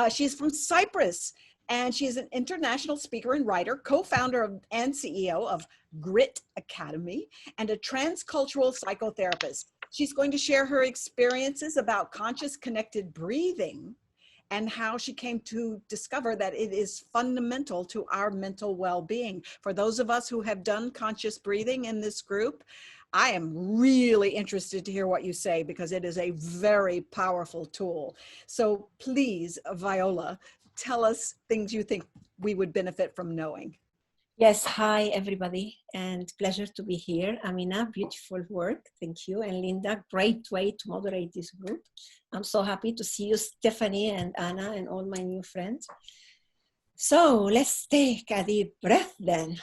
She's from Cyprus, and she's an international speaker and writer, co-founder and CEO of Grit Academy, and a transcultural psychotherapist. She's going to share her experiences about conscious connected breathing and how she came to discover that it is fundamental to our mental well-being. For those of us who have done conscious breathing in this group, I am really interested to hear what you say, because it is a very powerful tool. So please, Viola, tell us things you think we would benefit from knowing. Yes, hi everybody, and pleasure to be here. Amina, beautiful work, thank you. And Linda, great way to moderate this group. I'm so happy to see you, Stephanie and Anna and all my new friends. So let's take a deep breath then.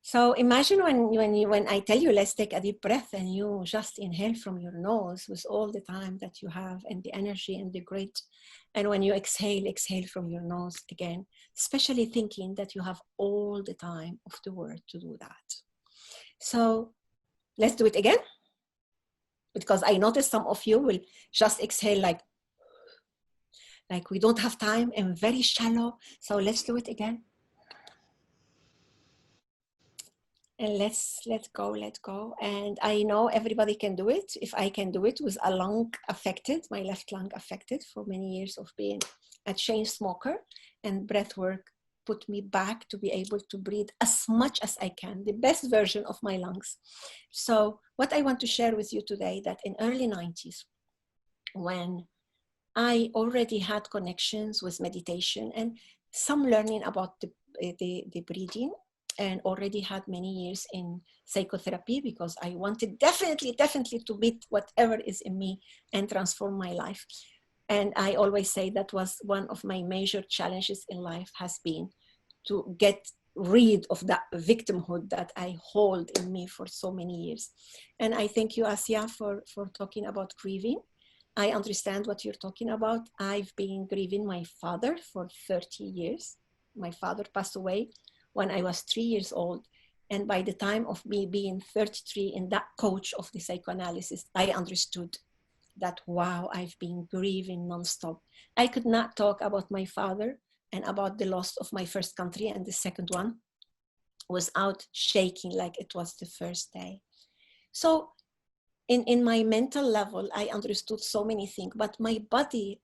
So imagine when I tell you, let's take a deep breath, and you just inhale from your nose with all the time that you have and the energy and the grit. And when you exhale, exhale from your nose again, especially thinking that you have all the time of the world to do that. So let's do it again, because I notice some of you will just exhale like we don't have time and very shallow. So let's do it again. And let go. And I know everybody can do it. If I can do it with a lung affected, my left lung affected for many years of being a chain smoker, and breath work put me back to be able to breathe as much as I can, the best version of my lungs. So what I want to share with you today, that in early 90s, when I already had connections with meditation and some learning about the breathing, and already had many years in psychotherapy, because I wanted definitely to beat whatever is in me and transform my life. And I always say that was one of my major challenges in life, has been to get rid of that victimhood that I hold in me for so many years. And I thank you, Asia, for talking about grieving. I understand what you're talking about. I've been grieving my father for 30 years. My father passed away when I was 3 years old. And by the time of me being 33 in that coach of the psychoanalysis, I understood that, wow, I've been grieving nonstop. I could not talk about my father and about the loss of my first country and the second one without shaking like it was the first day. So in my mental level, I understood so many things, but my body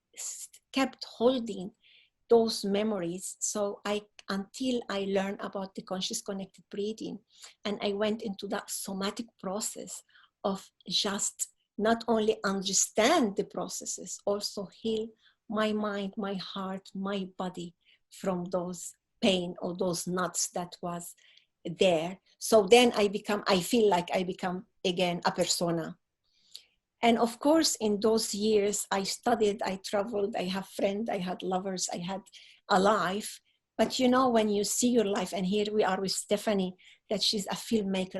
kept holding those memories. So until I learned about the conscious connected breathing, and I went into that somatic process of just not only understand the processes, also heal my mind, my heart, my body from those pain or those knots that was there. So then I feel like I become again a persona. And of course, in those years, I studied, I traveled, I have friends, I had lovers, I had a life. But you know, when you see your life, and here we are with Stephanie, that she's a filmmaker,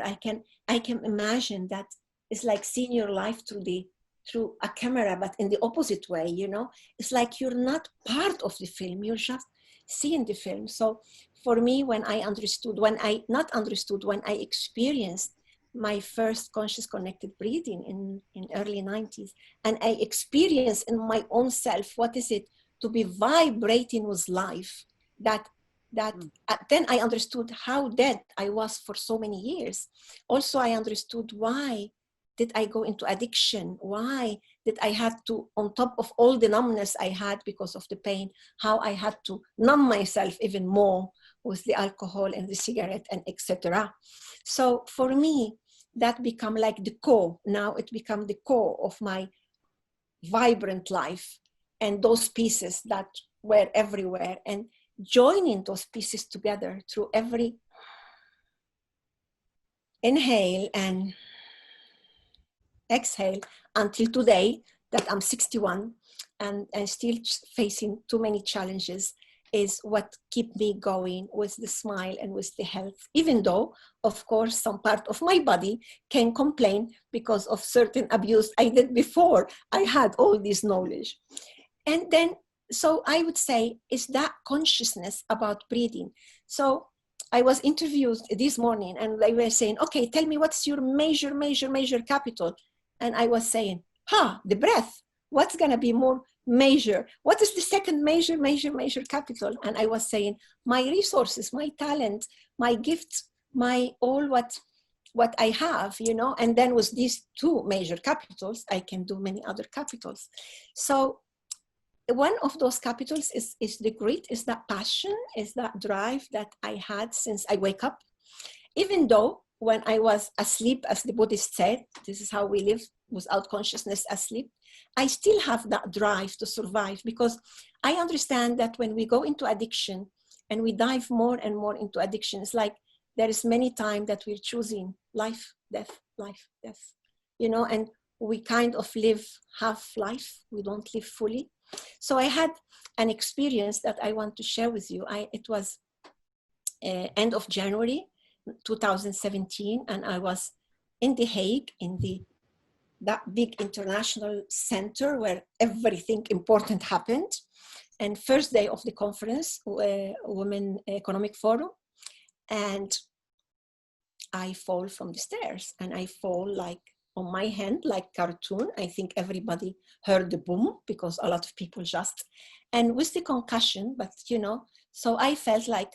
I can imagine that it's like seeing your life through a camera, but in the opposite way, you know? It's like you're not part of the film, you're just seeing the film. So for me, when I experienced my first conscious connected breathing in early 90s, and I experienced in my own self, what is it to be vibrating with life, then I understood how dead I was for so many years. Also, I understood why did I go into addiction? Why did I have to, on top of all the numbness I had because of the pain, how I had to numb myself even more with the alcohol and the cigarette and etc. So for me, that become like the core. Now it become the core of my vibrant life, and those pieces that were everywhere, and joining those pieces together through every inhale and exhale until today, that I'm 61 and still facing too many challenges, is what keep me going with the smile and with the health, even though, of course, some part of my body can complain because of certain abuse I did before I had all this knowledge. And then, so I would say, is that consciousness about breathing. So I was interviewed this morning, and they were saying, okay, tell me what's your major capital? And I was saying, the breath. what's going to be more major? What is the second major capital? And I was saying, my resources, my talent, my gifts, my all what I have, you know, and then with these two major capitals, I can do many other capitals. So one of those capitals is the grit, is that passion, is that drive that I had since I wake up. Even though when I was asleep, as the Buddhist said, this is how we live without consciousness asleep, I still have that drive to survive, because I understand that when we go into addiction and we dive more and more into addiction, it's like there is many times that we're choosing life, death, you know, and we kind of live half life. We don't live fully. So I had an experience that I want to share with you. It was end of January 2017, and I was in The Hague, in that big international center where everything important happened. And first day of the conference, Women Economic Forum, and I fall from the stairs, and I fall like on my hand, like cartoon. I think everybody heard the boom, because a lot of people just, and with the concussion, but you know, so I felt like,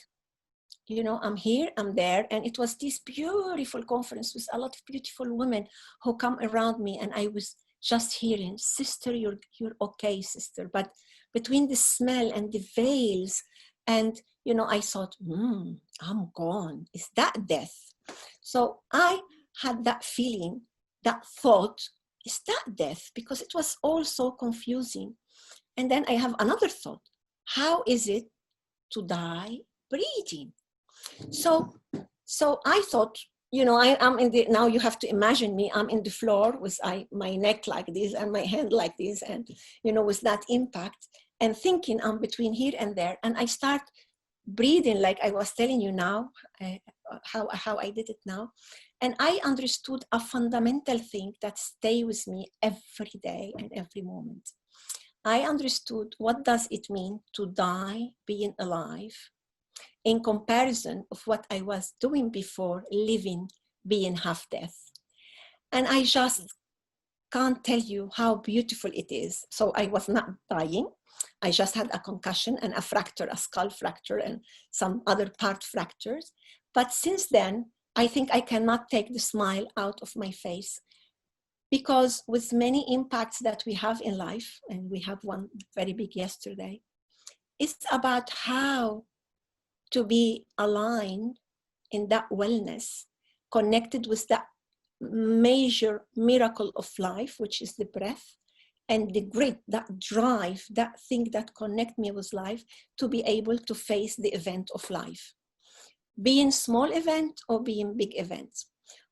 you know, I'm here, I'm there. And it was this beautiful conference with a lot of beautiful women who come around me. And I was just hearing, sister, you're okay, sister. But between the smell and the veils, and, you know, I thought, I'm gone. Is that death? So I had that feeling, that thought, is that death? Because it was all so confusing. And then I have another thought. How is it to die breathing? So I thought, you know, I'm in the, now you have to imagine me, I'm in the floor with my neck like this and my hand like this, and, you know, with that impact, and thinking I'm between here and there. And I start breathing like I was telling you now, how I did it now. And I understood a fundamental thing that stay with me every day and every moment. I understood what does it mean to die being alive, in comparison of what I was doing before, living, being half death. And I just can't tell you how beautiful it is. So I was not dying. I just had a concussion and a fracture, a skull fracture, and some other part fractures. But since then, I think I cannot take the smile out of my face, because with many impacts that we have in life, and we have one very big yesterday, it's about how to be aligned in that wellness, connected with that major miracle of life, which is the breath, and the grit, that drive, that thing that connect me with life, to be able to face the event of life, being small event or being big events.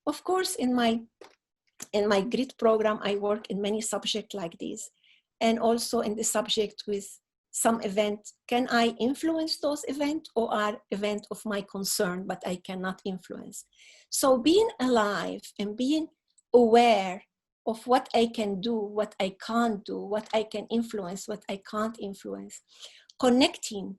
Of course, in my grit program, I work in many subjects like this, and also in the subject with some event. Can I influence those events, or are events of my concern, but I cannot influence? So being alive and being aware of what I can do, what I can't do, what I can influence, what I can't influence, connecting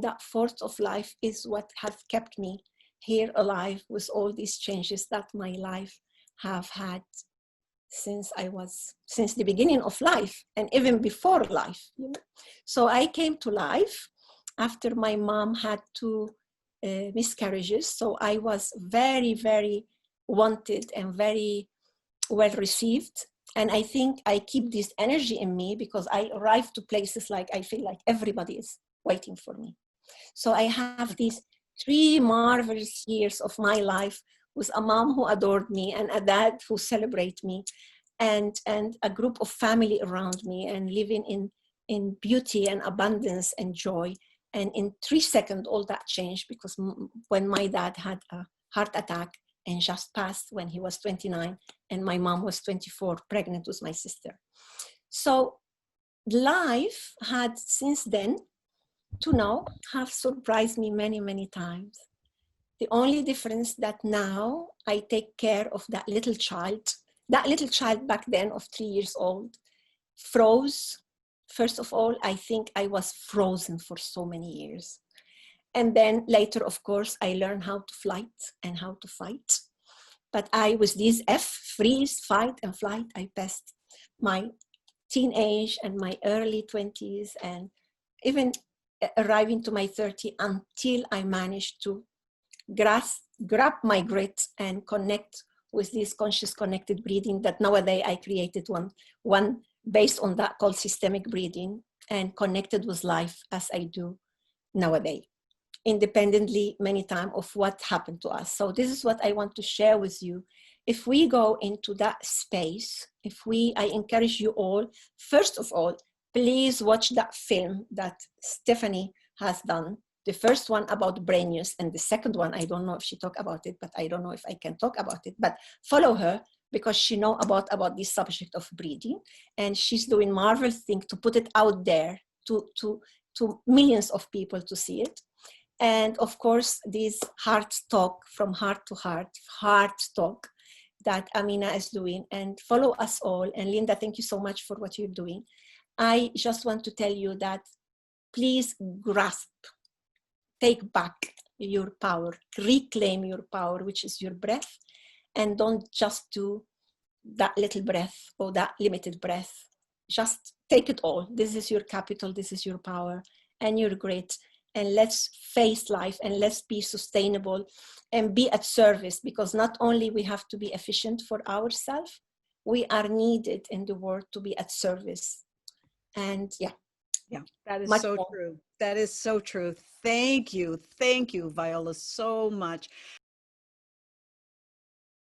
that force of life is what has kept me here alive with all these changes that my life have had since the beginning of life, and even before life. You know? So I came to life after my mom had 2 miscarriages. So I was very, very wanted and very well received. And I think I keep this energy in me, because I arrive to places like I feel like everybody is waiting for me. So I have these 3 marvelous years of my life with a mom who adored me, and a dad who celebrated me, and a group of family around me, and living in beauty and abundance and joy. And in 3 seconds, all that changed, because when my dad had a heart attack and just passed when he was 29, and my mom was 24, pregnant with my sister. So life had since then to now have surprised me many, many times. The only difference that now I take care of that little child back then of 3 years old, froze. First of all, I think I was frozen for so many years. And then later, of course, I learned how to flight and how to fight. But I was this F, freeze, fight, and flight. I passed my teenage and my early 20s, and even arriving to my 30, until I managed to grab my grit and connect with this conscious connected breathing that nowadays I created one based on that called systemic breathing, and connected with life as I do nowadays, independently many times of what happened to us. So this is what I want to share with you. If we go into that space, I encourage you all, first of all, please watch that film that Stephanie has done. The first one about brain news, and the second one, I don't know if she talked about it, but I don't know if I can talk about it, but follow her because she know about this subject of breathing, and she's doing marvelous thing to put it out there to millions of people to see it. And of course, this heart talk, from heart to heart talk that Amina is doing, and follow us all. And Linda, thank you so much for what you're doing. I just want to tell you that please grasp, take back your power, reclaim your power, which is your breath, and don't just do that little breath or that limited breath. Just take it all. This is your capital, this is your power, and you're great. And let's face life, and let's be sustainable and be at service, because not only we have to be efficient for ourselves, we are needed in the world to be at service. And yeah, that is much so more. true. That is so true. Thank you, Viola, so much.